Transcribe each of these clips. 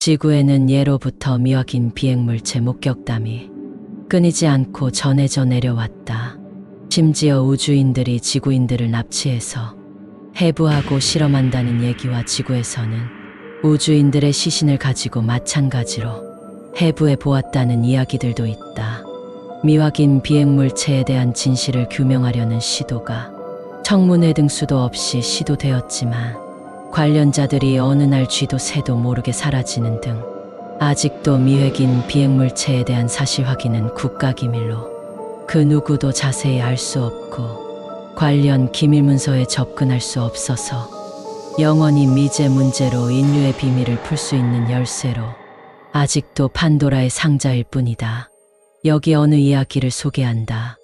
지구에는 예로부터 미확인 비행물체 목격담이 끊이지 않고 전해져 내려왔다. 심지어 우주인들이 지구인들을 납치해서 해부하고 실험한다는 얘기와 지구에서는 우주인들의 시신을 가지고 마찬가지로 해부해 보았다는 이야기들도 있다. 미확인 비행물체에 대한 진실을 규명하려는 시도가 청문회 등 수도 없이 시도되었지만 관련자들이 어느 날 쥐도 새도 모르게 사라지는 등 아직도 미확인 비행물체에 대한 사실 확인은 국가기밀로 그 누구도 자세히 알 수 없고 관련 기밀문서에 접근할 수 없어서 영원히 미제 문제로 인류의 비밀을 풀 수 있는 열쇠로 아직도 판도라의 상자일 뿐이다. 여기 어느 이야기를 소개한다.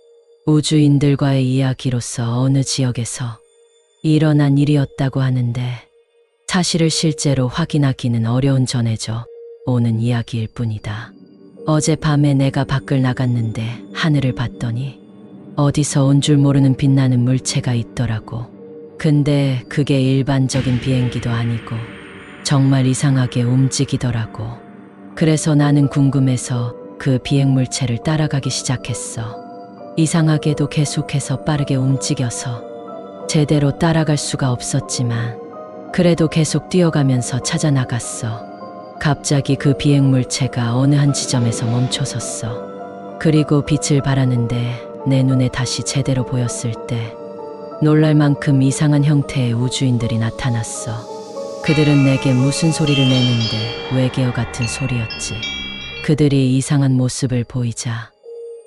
우주인들과의 이야기로서 어느 지역에서 일어난 일이었다고 하는데 사실을 실제로 확인하기는 어려운 전해져 오는 이야기일 뿐이다. 어젯밤에 내가 밖을 나갔는데 하늘을 봤더니 어디서 온 줄 모르는 빛나는 물체가 있더라고. 근데 그게 일반적인 비행기도 아니고 정말 이상하게 움직이더라고. 그래서 나는 궁금해서 그 비행물체를 따라가기 시작했어. 이상하게도 계속해서 빠르게 움직여서 제대로 따라갈 수가 없었지만 그래도 계속 뛰어가면서 찾아 나갔어. 갑자기 그 비행물체가 어느 한 지점에서 멈춰섰어. 그리고 빛을 발하는데 내 눈에 다시 제대로 보였을 때 놀랄 만큼 이상한 형태의 우주인들이 나타났어. 그들은 내게 무슨 소리를 내는데 외계어 같은 소리였지. 그들이 이상한 모습을 보이자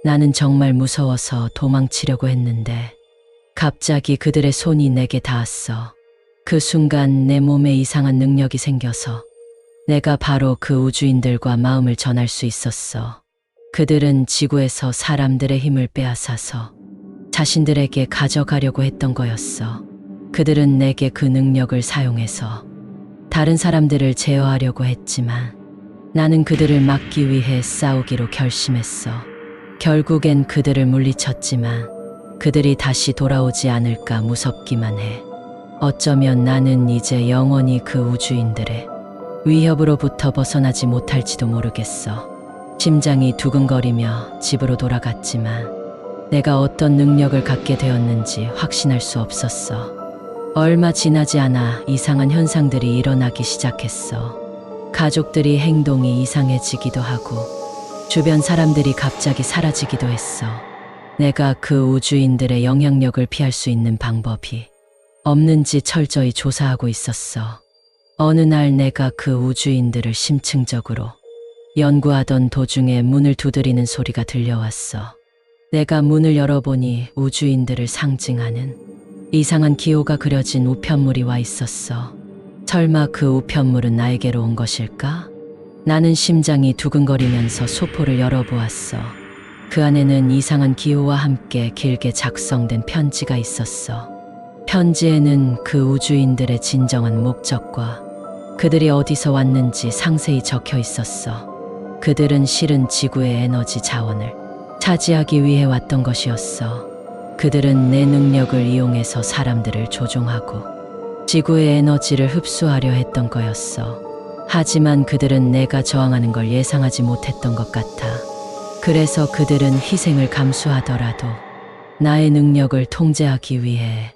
나는 정말 무서워서 도망치려고 했는데 갑자기 그들의 손이 내게 닿았어. 그 순간 내 몸에 이상한 능력이 생겨서 내가 바로 그 우주인들과 마음을 전할 수 있었어. 그들은 지구에서 사람들의 힘을 빼앗아서 자신들에게 가져가려고 했던 거였어. 그들은 내게 그 능력을 사용해서 다른 사람들을 제어하려고 했지만 나는 그들을 막기 위해 싸우기로 결심했어. 결국엔 그들을 물리쳤지만 그들이 다시 돌아오지 않을까 무섭기만 해. 어쩌면 나는 이제 영원히 그 우주인들의 위협으로부터 벗어나지 못할지도 모르겠어. 심장이 두근거리며 집으로 돌아갔지만 내가 어떤 능력을 갖게 되었는지 확신할 수 없었어. 얼마 지나지 않아 이상한 현상들이 일어나기 시작했어. 가족들이 행동이 이상해지기도 하고 주변 사람들이 갑자기 사라지기도 했어. 내가 그 우주인들의 영향력을 피할 수 있는 방법이 없는지 철저히 조사하고 있었어. 어느 날 내가 그 우주인들을 심층적으로 연구하던 도중에 문을 두드리는 소리가 들려왔어. 내가 문을 열어보니 우주인들을 상징하는 이상한 기호가 그려진 우편물이 와 있었어. 설마 그 우편물은 나에게로 온 것일까? 나는 심장이 두근거리면서 소포를 열어보았어. 그 안에는 이상한 기호와 함께 길게 작성된 편지가 있었어. 편지에는 그 우주인들의 진정한 목적과 그들이 어디서 왔는지 상세히 적혀 있었어. 그들은 실은 지구의 에너지 자원을 차지하기 위해 왔던 것이었어. 그들은 내 능력을 이용해서 사람들을 조종하고 지구의 에너지를 흡수하려 했던 거였어. 하지만 그들은 내가 저항하는 걸 예상하지 못했던 것 같아. 그래서 그들은 희생을 감수하더라도 나의 능력을 통제하기 위해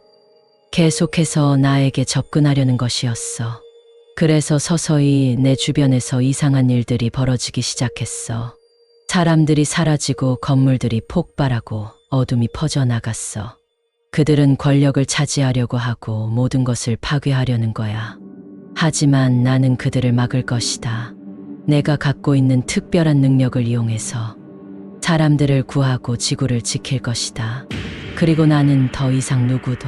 계속해서 나에게 접근하려는 것이었어. 그래서 서서히 내 주변에서 이상한 일들이 벌어지기 시작했어. 사람들이 사라지고 건물들이 폭발하고 어둠이 퍼져나갔어. 그들은 권력을 차지하려고 하고 모든 것을 파괴하려는 거야. 하지만 나는 그들을 막을 것이다. 내가 갖고 있는 특별한 능력을 이용해서 사람들을 구하고 지구를 지킬 것이다. 그리고 나는 더 이상 누구도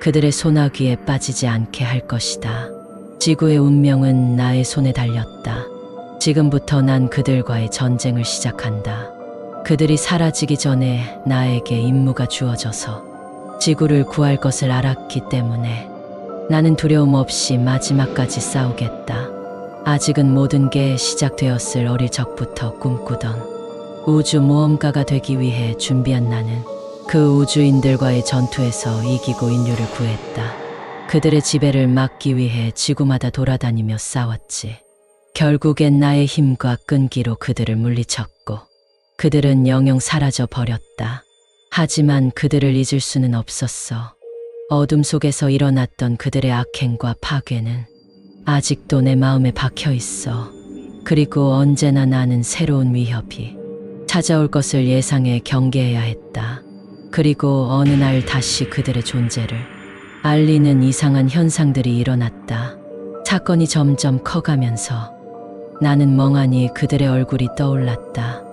그들의 소나귀에 빠지지 않게 할 것이다. 지구의 운명은 나의 손에 달렸다. 지금부터 난 그들과의 전쟁을 시작한다. 그들이 사라지기 전에 나에게 임무가 주어져서 지구를 구할 것을 알았기 때문에 나는 두려움 없이 마지막까지 싸우겠다. 아직은 모든 게 시작되었을 어릴 적부터 꿈꾸던 우주 모험가가 되기 위해 준비한 나는 그 우주인들과의 전투에서 이기고 인류를 구했다. 그들의 지배를 막기 위해 지구마다 돌아다니며 싸웠지. 결국엔 나의 힘과 끈기로 그들을 물리쳤고 그들은 영영 사라져 버렸다. 하지만 그들을 잊을 수는 없었어. 어둠 속에서 일어났던 그들의 악행과 파괴는 아직도 내 마음에 박혀 있어. 그리고 언제나 나는 새로운 위협이 찾아올 것을 예상해 경계해야 했다. 그리고 어느 날 다시 그들의 존재를 알리는 이상한 현상들이 일어났다. 사건이 점점 커가면서 나는 멍하니 그들의 얼굴이 떠올랐다.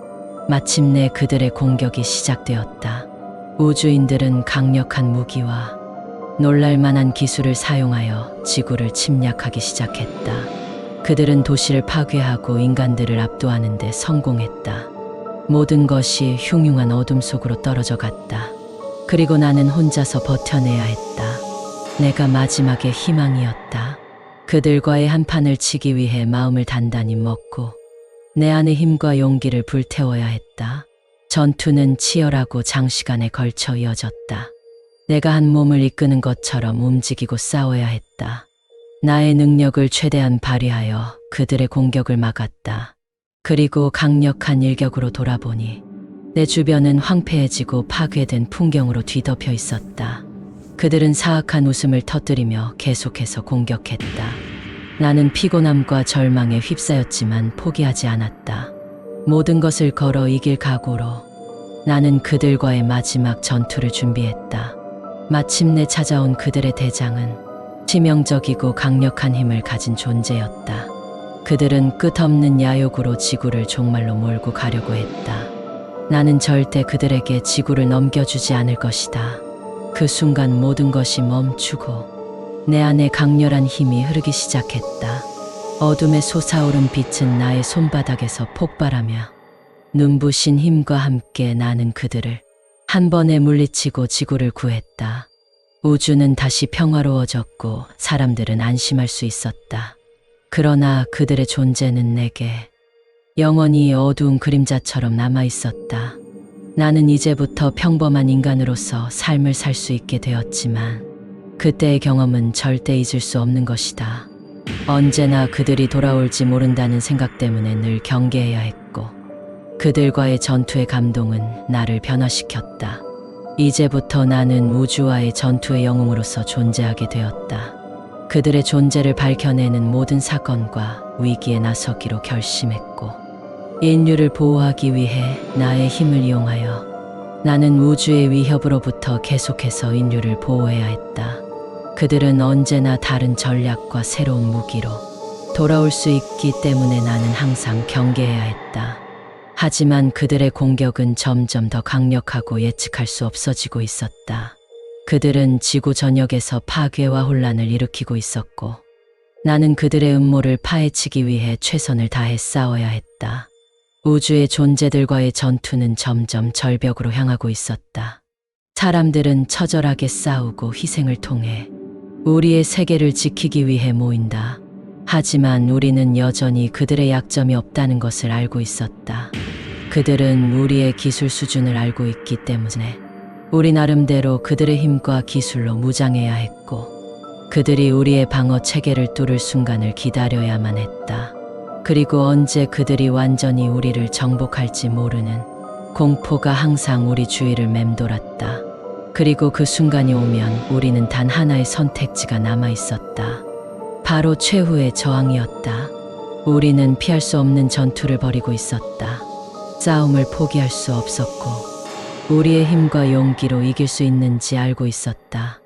마침내 그들의 공격이 시작되었다. 우주인들은 강력한 무기와 놀랄만한 기술을 사용하여 지구를 침략하기 시작했다. 그들은 도시를 파괴하고 인간들을 압도하는 데 성공했다. 모든 것이 흉흉한 어둠 속으로 떨어져 갔다. 그리고 나는 혼자서 버텨내야 했다. 내가 마지막의 희망이었다. 그들과의 한판을 치기 위해 마음을 단단히 먹고 내 안의 힘과 용기를 불태워야 했다. 전투는 치열하고 장시간에 걸쳐 이어졌다. 내가 한 몸을 이끄는 것처럼 움직이고 싸워야 했다. 나의 능력을 최대한 발휘하여 그들의 공격을 막았다. 그리고 강력한 일격으로 돌아보니 내 주변은 황폐해지고 파괴된 풍경으로 뒤덮여 있었다. 그들은 사악한 웃음을 터뜨리며 계속해서 공격했다. 나는 피곤함과 절망에 휩싸였지만 포기하지 않았다. 모든 것을 걸어 이길 각오로 나는 그들과의 마지막 전투를 준비했다. 마침내 찾아온 그들의 대장은 치명적이고 강력한 힘을 가진 존재였다. 그들은 끝없는 야욕으로 지구를 종말로 몰고 가려고 했다. 나는 절대 그들에게 지구를 넘겨주지 않을 것이다. 그 순간 모든 것이 멈추고 내 안에 강렬한 힘이 흐르기 시작했다. 어둠에 솟아오른 빛은 나의 손바닥에서 폭발하며 눈부신 힘과 함께 나는 그들을 한 번에 물리치고 지구를 구했다. 우주는 다시 평화로워졌고 사람들은 안심할 수 있었다. 그러나 그들의 존재는 내게 영원히 어두운 그림자처럼 남아 있었다. 나는 이제부터 평범한 인간으로서 삶을 살 수 있게 되었지만 그때의 경험은 절대 잊을 수 없는 것이다. 언제나 그들이 돌아올지 모른다는 생각 때문에 늘 경계해야 했고 그들과의 전투의 감동은 나를 변화시켰다. 이제부터 나는 우주와의 전투의 영웅으로서 존재하게 되었다. 그들의 존재를 밝혀내는 모든 사건과 위기에 나서기로 결심했고 인류를 보호하기 위해 나의 힘을 이용하여 나는 우주의 위협으로부터 계속해서 인류를 보호해야 했다. 그들은 언제나 다른 전략과 새로운 무기로 돌아올 수 있기 때문에 나는 항상 경계해야 했다. 하지만 그들의 공격은 점점 더 강력하고 예측할 수 없어지고 있었다. 그들은 지구 전역에서 파괴와 혼란을 일으키고 있었고 나는 그들의 음모를 파헤치기 위해 최선을 다해 싸워야 했다. 우주의 존재들과의 전투는 점점 절벽으로 향하고 있었다. 사람들은 처절하게 싸우고 희생을 통해 우리의 세계를 지키기 위해 모인다. 하지만 우리는 여전히 그들의 약점이 없다는 것을 알고 있었다. 그들은 우리의 기술 수준을 알고 있기 때문에 우리 나름대로 그들의 힘과 기술로 무장해야 했고 그들이 우리의 방어 체계를 뚫을 순간을 기다려야만 했다. 그리고 언제 그들이 완전히 우리를 정복할지 모르는 공포가 항상 우리 주위를 맴돌았다. 그리고 그 순간이 오면 우리는 단 하나의 선택지가 남아 있었다. 바로 최후의 저항이었다. 우리는 피할 수 없는 전투를 벌이고 있었다. 싸움을 포기할 수 없었고 우리의 힘과 용기로 이길 수 있는지 알고 있었다.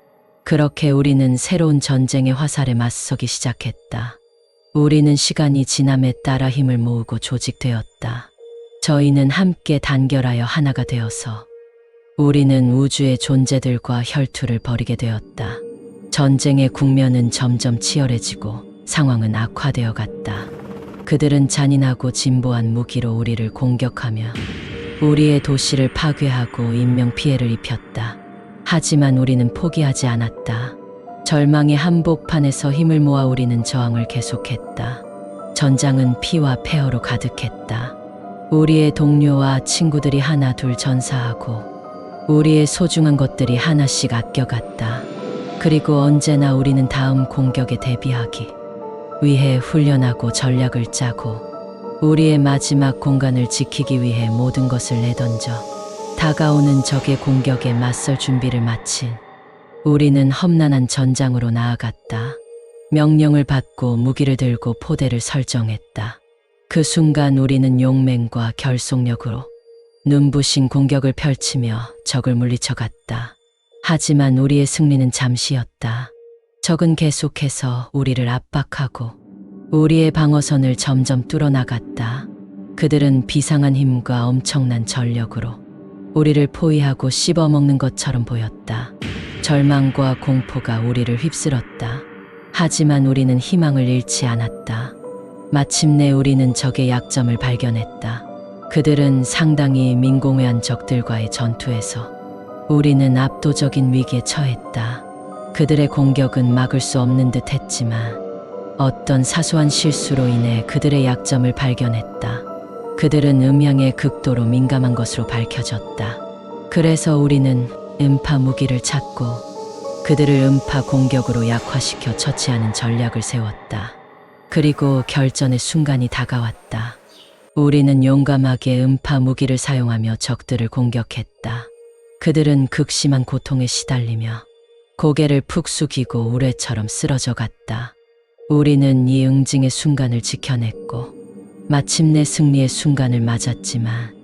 그렇게 우리는 새로운 전쟁의 화살에 맞서기 시작했다. 우리는 시간이 지남에 따라 힘을 모으고 조직되었다. 저희는 함께 단결하여 하나가 되어서 우리는 우주의 존재들과 혈투를 벌이게 되었다. 전쟁의 국면은 점점 치열해지고 상황은 악화되어 갔다. 그들은 잔인하고 진보한 무기로 우리를 공격하며 우리의 도시를 파괴하고 인명피해를 입혔다. 하지만 우리는 포기하지 않았다. 절망의 한복판에서 힘을 모아 우리는 저항을 계속했다. 전장은 피와 폐허로 가득했다. 우리의 동료와 친구들이 하나 둘 전사하고 우리의 소중한 것들이 하나씩 아껴갔다. 그리고 언제나 우리는 다음 공격에 대비하기 위해 훈련하고 전략을 짜고 우리의 마지막 공간을 지키기 위해 모든 것을 내던져 다가오는 적의 공격에 맞설 준비를 마친 우리는 험난한 전장으로 나아갔다. 명령을 받고 무기를 들고 포대를 설정했다. 그 순간 우리는 용맹과 결속력으로 눈부신 공격을 펼치며 적을 물리쳐 갔다. 하지만 우리의 승리는 잠시였다. 적은 계속해서 우리를 압박하고 우리의 방어선을 점점 뚫어나갔다. 그들은 비상한 힘과 엄청난 전력으로 우리를 포위하고 씹어먹는 것처럼 보였다. 절망과 공포가 우리를 휩쓸었다. 하지만 우리는 희망을 잃지 않았다. 마침내 우리는 적의 약점을 발견했다. 그들은 상당히 민공회한 적들과의 전투에서 우리는 압도적인 위기에 처했다. 그들의 공격은 막을 수 없는 듯 했지만 어떤 사소한 실수로 인해 그들의 약점을 발견했다. 그들은 음향에 극도로 민감한 것으로 밝혀졌다. 그래서 우리는 음파 무기를 찾고 그들을 음파 공격으로 약화시켜 처치하는 전략을 세웠다. 그리고 결전의 순간이 다가왔다. 우리는 용감하게 음파 무기를 사용하며 적들을 공격했다. 그들은 극심한 고통에 시달리며 고개를 푹 숙이고 우레처럼 쓰러져 갔다. 우리는 이 응징의 순간을 지켜냈고 마침내 승리의 순간을 맞았지만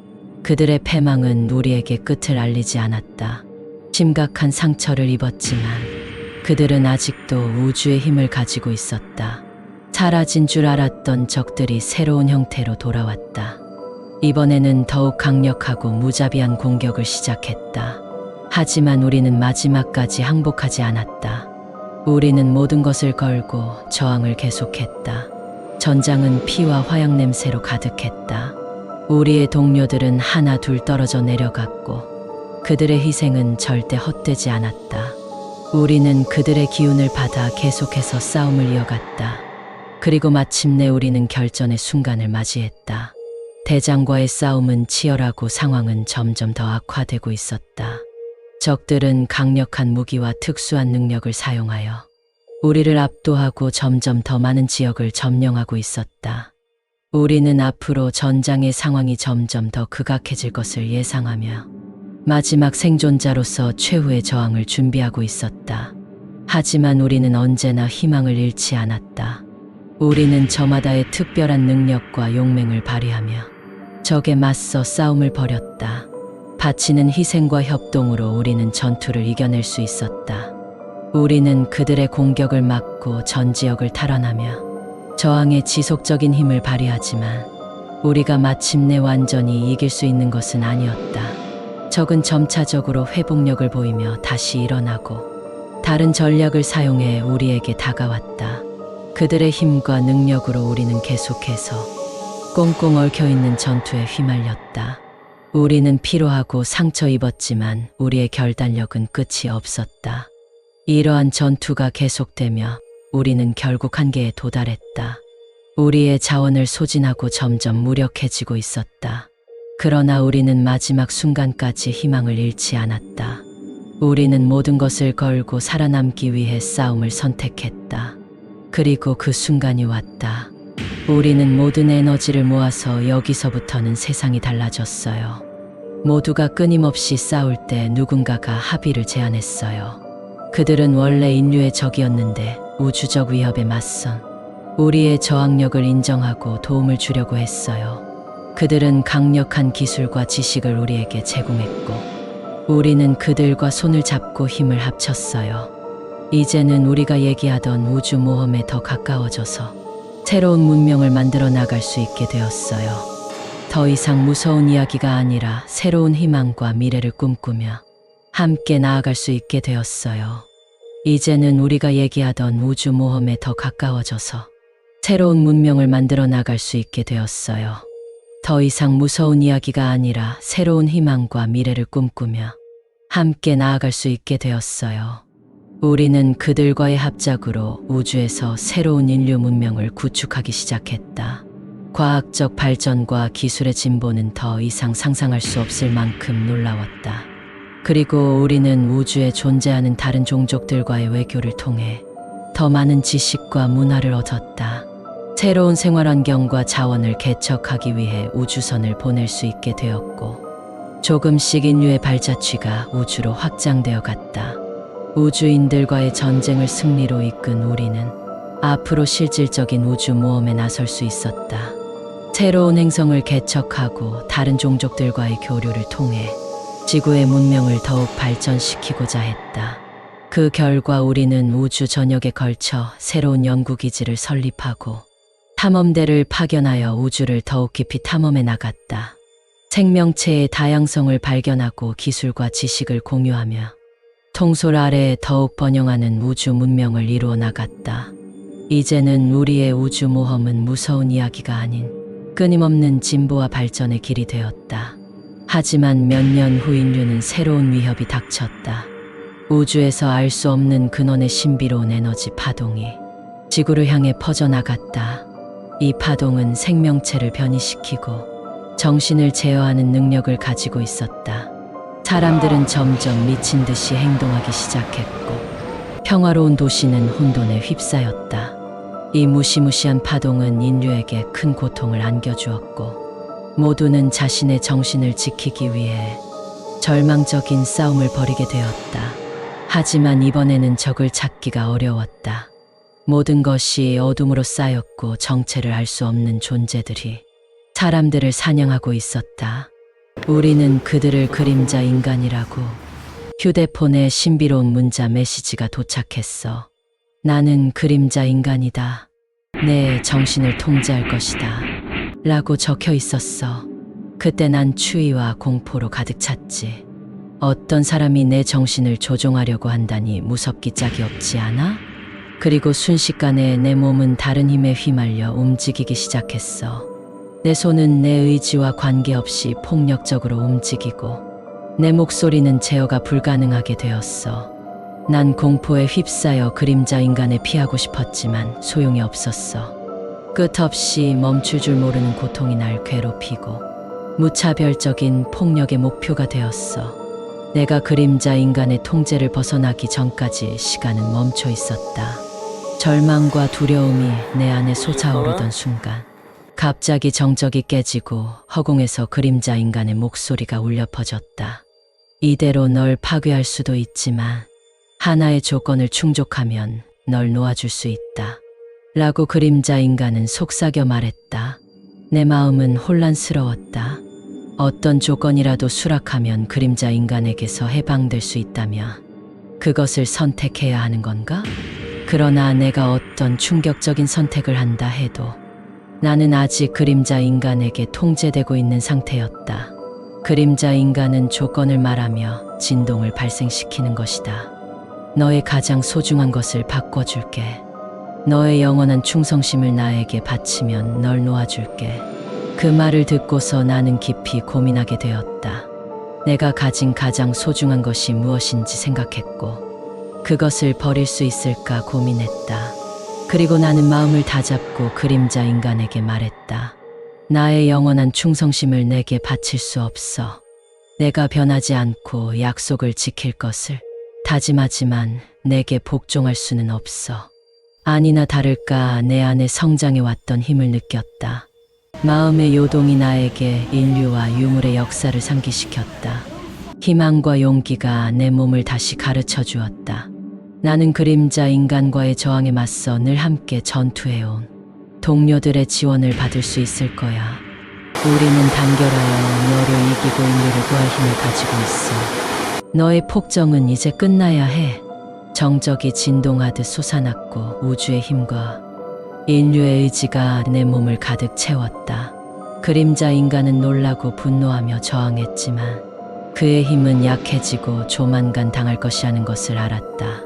그들의 패망은 우리에게 끝을 알리지 않았다. 심각한 상처를 입었지만 그들은 아직도 우주의 힘을 가지고 있었다. 사라진 줄 알았던 적들이 새로운 형태로 돌아왔다. 이번에는 더욱 강력하고 무자비한 공격을 시작했다. 하지만 우리는 마지막까지 항복하지 않았다. 우리는 모든 것을 걸고 저항을 계속했다. 전장은 피와 화약 냄새로 가득했다. 우리의 동료들은 하나 둘 떨어져 내려갔고 그들의 희생은 절대 헛되지 않았다. 우리는 그들의 기운을 받아 계속해서 싸움을 이어갔다. 그리고 마침내 우리는 결전의 순간을 맞이했다. 대장과의 싸움은 치열하고 상황은 점점 더 악화되고 있었다. 적들은 강력한 무기와 특수한 능력을 사용하여 우리를 압도하고 점점 더 많은 지역을 점령하고 있었다. 우리는 앞으로 전장의 상황이 점점 더 극악해질 것을 예상하며 마지막 생존자로서 최후의 저항을 준비하고 있었다. 하지만 우리는 언제나 희망을 잃지 않았다. 우리는 저마다의 특별한 능력과 용맹을 발휘하며 적에 맞서 싸움을 벌였다. 바치는 희생과 협동으로 우리는 전투를 이겨낼 수 있었다. 우리는 그들의 공격을 막고 전 지역을 탈환하며 저항의 지속적인 힘을 발휘하지만 우리가 마침내 완전히 이길 수 있는 것은 아니었다. 적은 점차적으로 회복력을 보이며 다시 일어나고 다른 전략을 사용해 우리에게 다가왔다. 그들의 힘과 능력으로 우리는 계속해서 꽁꽁 얽혀있는 전투에 휘말렸다. 우리는 피로하고 상처 입었지만 우리의 결단력은 끝이 없었다. 이러한 전투가 계속되며 우리는 결국 한계에 도달했다. 우리의 자원을 소진하고 점점 무력해지고 있었다. 그러나 우리는 마지막 순간까지 희망을 잃지 않았다. 우리는 모든 것을 걸고 살아남기 위해 싸움을 선택했다. 그리고 그 순간이 왔다. 우리는 모든 에너지를 모아서 여기서부터는 세상이 달라졌어요. 모두가 끊임없이 싸울 때 누군가가 합의를 제안했어요. 그들은 원래 인류의 적이었는데 우주적 위협에 맞선 우리의 저항력을 인정하고 도움을 주려고 했어요. 그들은 강력한 기술과 지식을 우리에게 제공했고 우리는 그들과 손을 잡고 힘을 합쳤어요. 이제는 우리가 얘기하던 우주 모험에 더 가까워져서 새로운 문명을 만들어 나갈 수 있게 되었어요. 더 이상 무서운 이야기가 아니라 새로운 희망과 미래를 꿈꾸며 함께 나아갈 수 있게 되었어요. 이제는 우리가 얘기하던 우주 모험에 더 가까워져서 새로운 문명을 만들어 나갈 수 있게 되었어요. 더 이상 무서운 이야기가 아니라 새로운 희망과 미래를 꿈꾸며 함께 나아갈 수 있게 되었어요. 우리는 그들과의 합작으로 우주에서 새로운 인류 문명을 구축하기 시작했다. 과학적 발전과 기술의 진보는 더 이상 상상할 수 없을 만큼 놀라웠다. 그리고 우리는 우주에 존재하는 다른 종족들과의 외교를 통해 더 많은 지식과 문화를 얻었다. 새로운 생활 환경과 자원을 개척하기 위해 우주선을 보낼 수 있게 되었고, 조금씩 인류의 발자취가 우주로 확장되어 갔다. 우주인들과의 전쟁을 승리로 이끈 우리는 앞으로 실질적인 우주 모험에 나설 수 있었다. 새로운 행성을 개척하고 다른 종족들과의 교류를 통해 지구의 문명을 더욱 발전시키고자 했다. 그 결과 우리는 우주 전역에 걸쳐 새로운 연구기지를 설립하고 탐험대를 파견하여 우주를 더욱 깊이 탐험해 나갔다. 생명체의 다양성을 발견하고 기술과 지식을 공유하며 통솔 아래에 더욱 번영하는 우주 문명을 이루어 나갔다. 이제는 우리의 우주 모험은 무서운 이야기가 아닌 끊임없는 진보와 발전의 길이 되었다. 하지만 몇 년 후 인류는 새로운 위협이 닥쳤다. 우주에서 알 수 없는 근원의 신비로운 에너지 파동이 지구를 향해 퍼져나갔다. 이 파동은 생명체를 변이시키고 정신을 제어하는 능력을 가지고 있었다. 사람들은 점점 미친 듯이 행동하기 시작했고 평화로운 도시는 혼돈에 휩싸였다. 이 무시무시한 파동은 인류에게 큰 고통을 안겨주었고 모두는 자신의 정신을 지키기 위해 절망적인 싸움을 벌이게 되었다. 하지만 이번에는 적을 찾기가 어려웠다. 모든 것이 어둠으로 쌓였고 정체를 알 수 없는 존재들이 사람들을 사냥하고 있었다. 우리는 그들을 그림자 인간이라고. 휴대폰에 신비로운 문자 메시지가 도착했어. 나는 그림자 인간이다. 내 정신을 통제할 것이다. 라고 적혀 있었어. 그때 난 추위와 공포로 가득 찼지. 어떤 사람이 내 정신을 조종하려고 한다니 무섭기 짝이 없지 않아? 그리고 순식간에 내 몸은 다른 힘에 휘말려 움직이기 시작했어. 내 손은 내 의지와 관계없이 폭력적으로 움직이고 내 목소리는 제어가 불가능하게 되었어. 난 공포에 휩싸여 그림자 인간에 피하고 싶었지만 소용이 없었어. 끝없이 멈출 줄 모르는 고통이 날 괴롭히고 무차별적인 폭력의 목표가 되었어. 내가 그림자 인간의 통제를 벗어나기 전까지 시간은 멈춰 있었다. 절망과 두려움이 내 안에 솟아오르던 순간 갑자기 정적이 깨지고 허공에서 그림자 인간의 목소리가 울려 퍼졌다. 이대로 널 파괴할 수도 있지만 하나의 조건을 충족하면 널 놓아줄 수 있다. 라고 그림자 인간은 속삭여 말했다. 내 마음은 혼란스러웠다. 어떤 조건이라도 수락하면 그림자 인간에게서 해방될 수 있다면 그것을 선택해야 하는 건가? 그러나 내가 어떤 충격적인 선택을 한다 해도 나는 아직 그림자 인간에게 통제되고 있는 상태였다. 그림자 인간은 조건을 말하며 진동을 발생시키는 것이다. 너의 가장 소중한 것을 바꿔줄게. 너의 영원한 충성심을 나에게 바치면 널 놓아줄게. 그 말을 듣고서 나는 깊이 고민하게 되었다. 내가 가진 가장 소중한 것이 무엇인지 생각했고 그것을 버릴 수 있을까 고민했다. 그리고 나는 마음을 다잡고 그림자 인간에게 말했다. 나의 영원한 충성심을 내게 바칠 수 없어. 내가 변하지 않고 약속을 지킬 것을 다짐하지만 내게 복종할 수는 없어. 아니나 다를까 내 안에 성장해왔던 힘을 느꼈다. 마음의 요동이 나에게 인류와 유물의 역사를 상기시켰다. 희망과 용기가 내 몸을 다시 가르쳐 주었다. 나는 그림자 인간과의 저항에 맞서 늘 함께 전투해온 동료들의 지원을 받을 수 있을 거야. 우리는 단결하여 너를 이기고 인류를 구할 힘을 가지고 있어. 너의 폭정은 이제 끝나야 해. 정적이 진동하듯 솟아났고 우주의 힘과 인류의 의지가 내 몸을 가득 채웠다. 그림자 인간은 놀라고 분노하며 저항했지만 그의 힘은 약해지고 조만간 당할 것이라는 것을 알았다.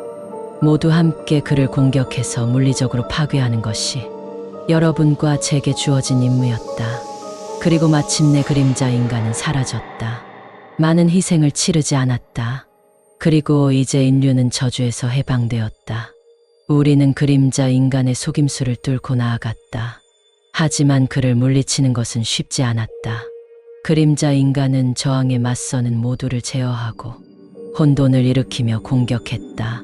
모두 함께 그를 공격해서 물리적으로 파괴하는 것이 여러분과 제게 주어진 임무였다. 그리고 마침내 그림자 인간은 사라졌다. 많은 희생을 치르지 않았다. 그리고 이제 인류는 저주에서 해방되었다. 우리는 그림자 인간의 속임수를 뚫고 나아갔다. 하지만 그를 물리치는 것은 쉽지 않았다. 그림자 인간은 저항에 맞서는 모두를 제어하고 혼돈을 일으키며 공격했다.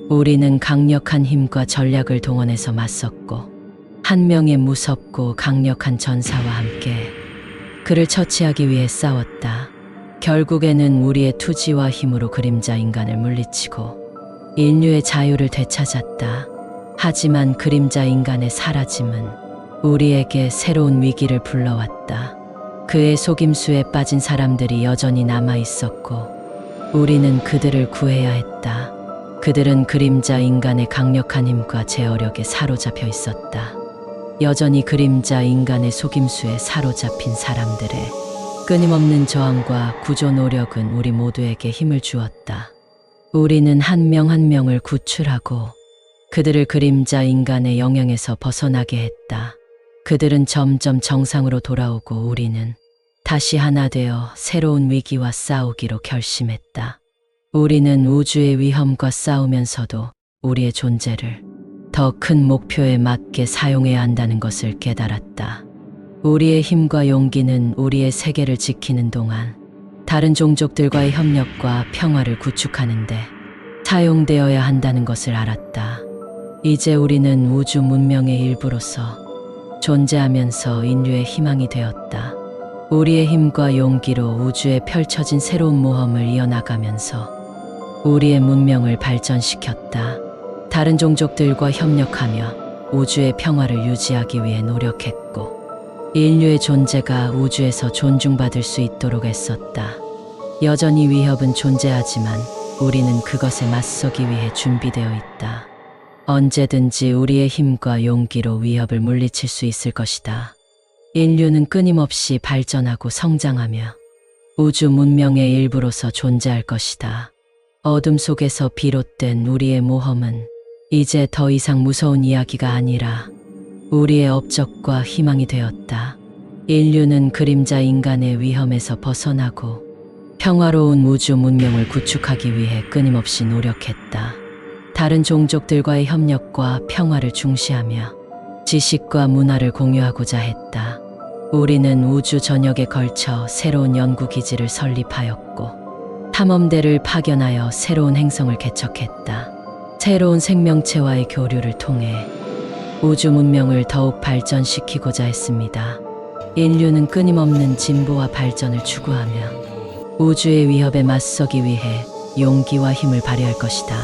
우리는 강력한 힘과 전략을 동원해서 맞섰고 한 명의 무섭고 강력한 전사와 함께 그를 처치하기 위해 싸웠다. 결국에는 우리의 투지와 힘으로 그림자 인간을 물리치고 인류의 자유를 되찾았다. 하지만 그림자 인간의 사라짐은 우리에게 새로운 위기를 불러왔다. 그의 속임수에 빠진 사람들이 여전히 남아 있었고 우리는 그들을 구해야 했다. 그들은 그림자 인간의 강력한 힘과 제어력에 사로잡혀 있었다. 여전히 그림자 인간의 속임수에 사로잡힌 사람들의 끊임없는 저항과 구조 노력은 우리 모두에게 힘을 주었다. 우리는 한 명 한 명을 구출하고 그들을 그림자 인간의 영향에서 벗어나게 했다. 그들은 점점 정상으로 돌아오고 우리는 다시 하나 되어 새로운 위기와 싸우기로 결심했다. 우리는 우주의 위험과 싸우면서도 우리의 존재를 더 큰 목표에 맞게 사용해야 한다는 것을 깨달았다. 우리의 힘과 용기는 우리의 세계를 지키는 동안 다른 종족들과의 협력과 평화를 구축하는 데 사용되어야 한다는 것을 알았다. 이제 우리는 우주 문명의 일부로서 존재하면서 인류의 희망이 되었다. 우리의 힘과 용기로 우주에 펼쳐진 새로운 모험을 이어나가면서 우리의 문명을 발전시켰다. 다른 종족들과 협력하며 우주의 평화를 유지하기 위해 노력했고 인류의 존재가 우주에서 존중받을 수 있도록 애썼다. 여전히 위협은 존재하지만 우리는 그것에 맞서기 위해 준비되어 있다. 언제든지 우리의 힘과 용기로 위협을 물리칠 수 있을 것이다. 인류는 끊임없이 발전하고 성장하며 우주 문명의 일부로서 존재할 것이다. 어둠 속에서 비롯된 우리의 모험은 이제 더 이상 무서운 이야기가 아니라 우리의 업적과 희망이 되었다. 인류는 그림자 인간의 위험에서 벗어나고 평화로운 우주 문명을 구축하기 위해 끊임없이 노력했다. 다른 종족들과의 협력과 평화를 중시하며 지식과 문화를 공유하고자 했다. 우리는 우주 전역에 걸쳐 새로운 연구기지를 설립하였고 탐험대를 파견하여 새로운 행성을 개척했다. 새로운 생명체와의 교류를 통해 우주 문명을 더욱 발전시키고자 했습니다. 인류는 끊임없는 진보와 발전을 추구하며 우주의 위협에 맞서기 위해 용기와 힘을 발휘할 것이다.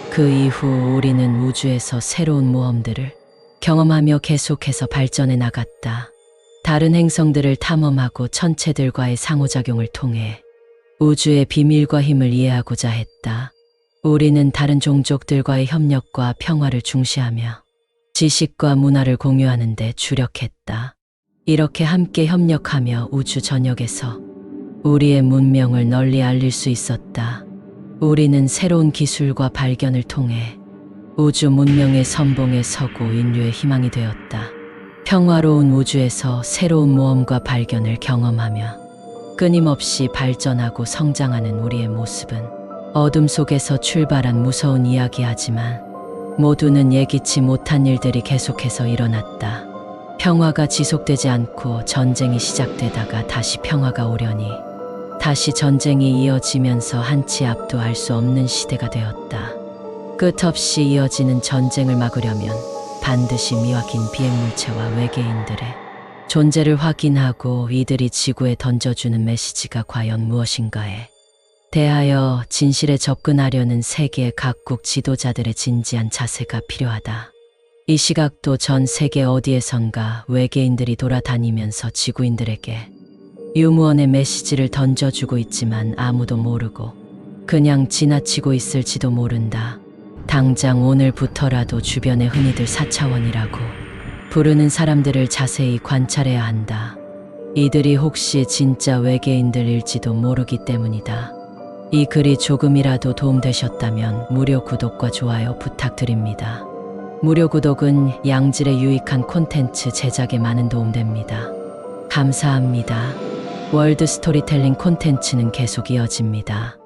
그 이후 우리는 우주에서 새로운 모험들을 경험하며 계속해서 발전해 나갔다. 다른 행성들을 탐험하고 천체들과의 상호작용을 통해 우주의 비밀과 힘을 이해하고자 했다. 우리는 다른 종족들과의 협력과 평화를 중시하며 지식과 문화를 공유하는 데 주력했다. 이렇게 함께 협력하며 우주 전역에서 우리의 문명을 널리 알릴 수 있었다. 우리는 새로운 기술과 발견을 통해 우주 문명의 선봉에 서고 인류의 희망이 되었다. 평화로운 우주에서 새로운 모험과 발견을 경험하며 끊임없이 발전하고 성장하는 우리의 모습은 어둠 속에서 출발한 무서운 이야기하지만 모두는 예기치 못한 일들이 계속해서 일어났다. 평화가 지속되지 않고 전쟁이 시작되다가 다시 평화가 오려니 다시 전쟁이 이어지면서 한치 앞도 알 수 없는 시대가 되었다. 끝없이 이어지는 전쟁을 막으려면 반드시 미확인 비행물체와 외계인들의 존재를 확인하고 이들이 지구에 던져주는 메시지가 과연 무엇인가에 대하여 진실에 접근하려는 세계 각국 지도자들의 진지한 자세가 필요하다. 이 시각도 전 세계 어디에선가 외계인들이 돌아다니면서 지구인들에게 유무원의 메시지를 던져주고 있지만 아무도 모르고 그냥 지나치고 있을지도 모른다. 당장 오늘부터라도 주변에 흔히들 4차원이라고 부르는 사람들을 자세히 관찰해야 한다. 이들이 혹시 진짜 외계인들일지도 모르기 때문이다. 이 글이 조금이라도 도움되셨다면 무료 구독과 좋아요 부탁드립니다. 무료 구독은 양질의 유익한 콘텐츠 제작에 많은 도움됩니다. 감사합니다. 월드 스토리텔링 콘텐츠는 계속 이어집니다.